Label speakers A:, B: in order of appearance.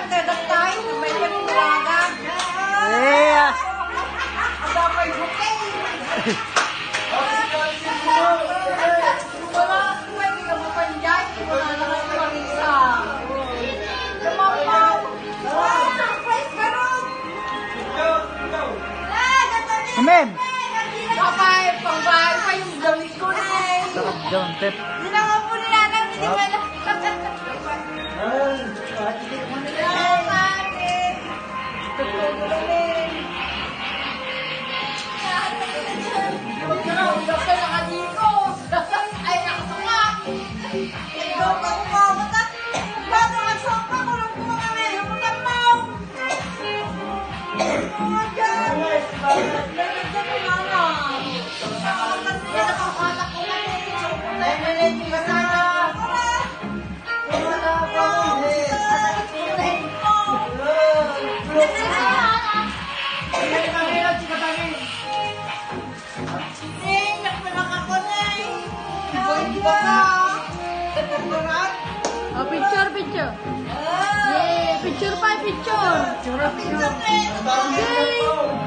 A: nagdadag tayo. May panulagan.
B: Yeah.
A: Ada may bukay. Wala, pwede ka mapanjay. Wala na kayo marisa. Lumapaw. Surprise ka ron.
B: Amen.
A: Kapay, pangbahay pa yung damit ko na eh.
B: Sarap dyan, Pep.
A: Hindi na nga po nila na. Hindi ba na?
C: Oh, picture, picture. Yay, picture pa, picture. Yay.